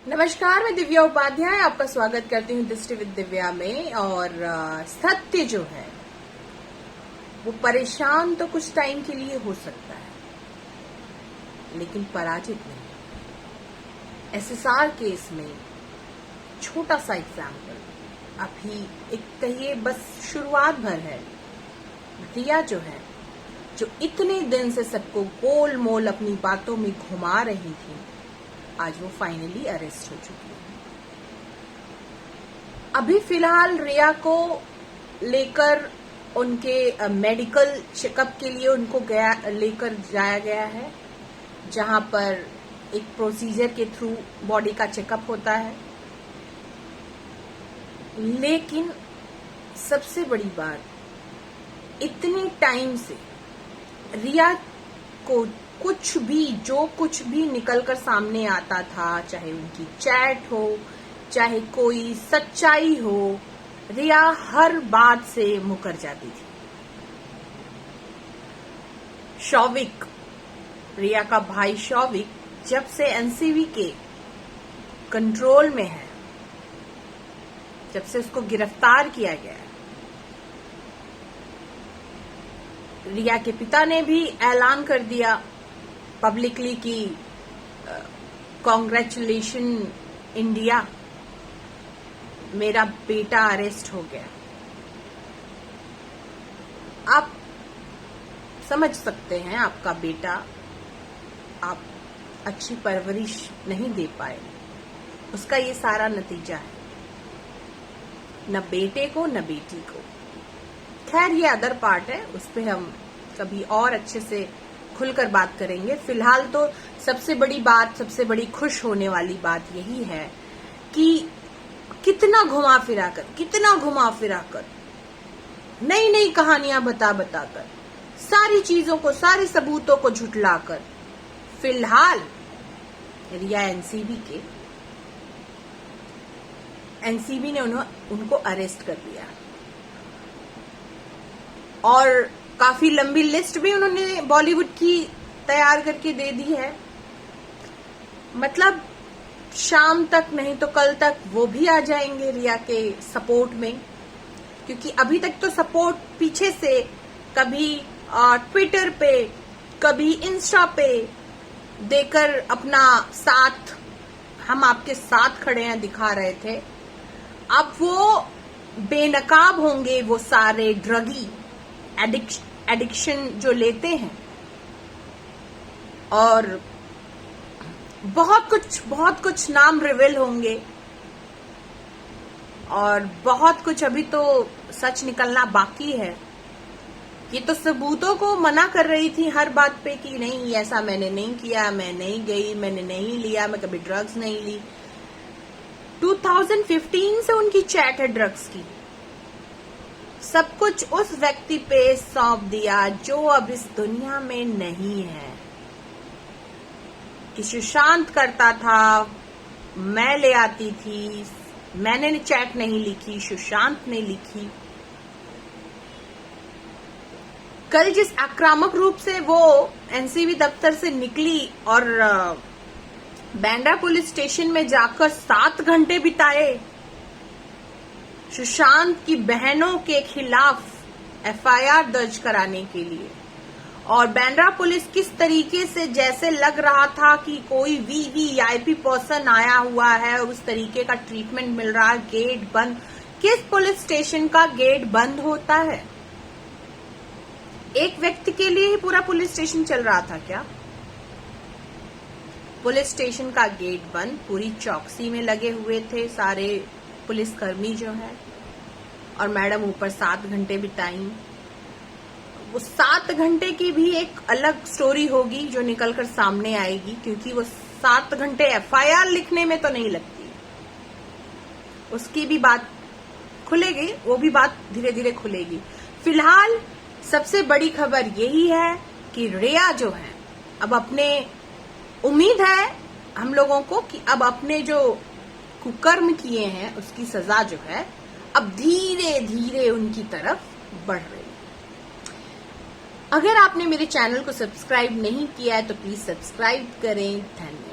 नमस्कार, मैं दिव्या उपाध्याय आपका स्वागत करती हूँ दृष्टि विद दिव्या में। और सत्य जो है वो परेशान तो कुछ टाइम के लिए हो सकता है, लेकिन पराजित नहीं। एसएसआर केस में छोटा सा एग्जाम्पल, अभी एक कहिए बस शुरुआत भर है। रिया जो है, जो इतने दिन से सबको गोल मोल अपनी बातों में घुमा रही थी, आज वो फाइनली अरेस्ट हो चुकी है। अभी फिलहाल रिया को लेकर उनके मेडिकल चेकअप के लिए उनको लेकर जाया गया है, जहां पर एक प्रोसीजर के थ्रू बॉडी का चेकअप होता है। लेकिन सबसे बड़ी बात, इतने टाइम से रिया को कुछ भी निकलकर सामने आता था, चाहे उनकी चैट हो, चाहे कोई सच्चाई हो, रिया हर बात से मुकर जाती थी। शौविक, रिया का भाई शौविक, जब से एनसीबी के कंट्रोल में है, जब से उसको गिरफ्तार किया गया है, रिया के पिता ने भी ऐलान कर दिया पब्लिकली कि कॉन्ग्रेचुलेशन इंडिया, मेरा बेटा अरेस्ट हो गया। आप समझ सकते हैं, आपका बेटा, आप अच्छी परवरिश नहीं दे पाए, उसका ये सारा नतीजा है, न बेटे को न बेटी को। खैर, ये अदर पार्ट है, उस पर हम कभी और अच्छे से खुलकर बात करेंगे। फिलहाल तो सबसे बड़ी बात, सबसे बड़ी खुश होने वाली बात यही है कि कितना घुमा फिरा कर नई नई कहानियां बताकर, सारी चीजों को, सारे सबूतों को झुठलाकर फिलहाल रिया एनसीबी ने उनको अरेस्ट कर लिया। और काफी लंबी लिस्ट भी उन्होंने बॉलीवुड की तैयार करके दे दी है। मतलब शाम तक नहीं तो कल तक वो भी आ जाएंगे रिया के सपोर्ट में, क्योंकि अभी तक तो सपोर्ट पीछे से कभी ट्विटर पे, कभी इंस्टा पे देकर अपना साथ, हम आपके साथ खड़े हैं, दिखा रहे थे। अब वो बेनकाब होंगे, वो सारे ड्रगी एडिक्शन जो लेते हैं, और बहुत कुछ नाम रिवील होंगे, और बहुत कुछ अभी तो सच निकलना बाकी है। ये तो सबूतों को मना कर रही थी हर बात पे कि नहीं, ऐसा मैंने नहीं किया, मैं नहीं गई, मैंने नहीं लिया, मैं कभी ड्रग्स नहीं ली। 2015 से उनकी चैट है ड्रग्स की। सब कुछ उस व्यक्ति पे सौंप दिया जो अब इस दुनिया में नहीं है। कि सुशांत करता था, मैं ले आती थी, मैंने चैट नहीं लिखी, सुशांत ने लिखी। कल जिस आक्रामक रूप से वो एनसीबी दफ्तर से निकली और बांद्रा पुलिस स्टेशन में जाकर 7 घंटे बिताए सुशांत की बहनों के खिलाफ एफआईआर दर्ज कराने के लिए, और बांद्रा पुलिस किस तरीके से, जैसे लग रहा था कि कोई वीवीआईपी पर्सन आया हुआ है, उस तरीके का ट्रीटमेंट मिल रहा है। गेट बंद, किस पुलिस स्टेशन का गेट बंद होता है? एक व्यक्ति के लिए ही पूरा पुलिस स्टेशन चल रहा था क्या? पुलिस स्टेशन का गेट बंद, पूरी चौकसी में लगे हुए थे सारे पुलिसकर्मी जो है, और मैडम ऊपर 7 घंटे बिताई। वो 7 घंटे की भी एक अलग स्टोरी होगी जो निकलकर सामने आएगी, क्योंकि वो 7 घंटे एफआईआर लिखने में तो नहीं लगती। उसकी भी बात खुलेगी, वो भी बात धीरे धीरे खुलेगी। फिलहाल सबसे बड़ी खबर यही है कि रिया जो है, अब अपने, उम्मीद है हम लोगों को कि अब अपने जो कुकर्म किए हैं उसकी सजा जो है अब धीरे धीरे उनकी तरफ बढ़ रही है। अगर आपने मेरे चैनल को सब्सक्राइब नहीं किया है तो प्लीज सब्सक्राइब करें। धन्यवाद।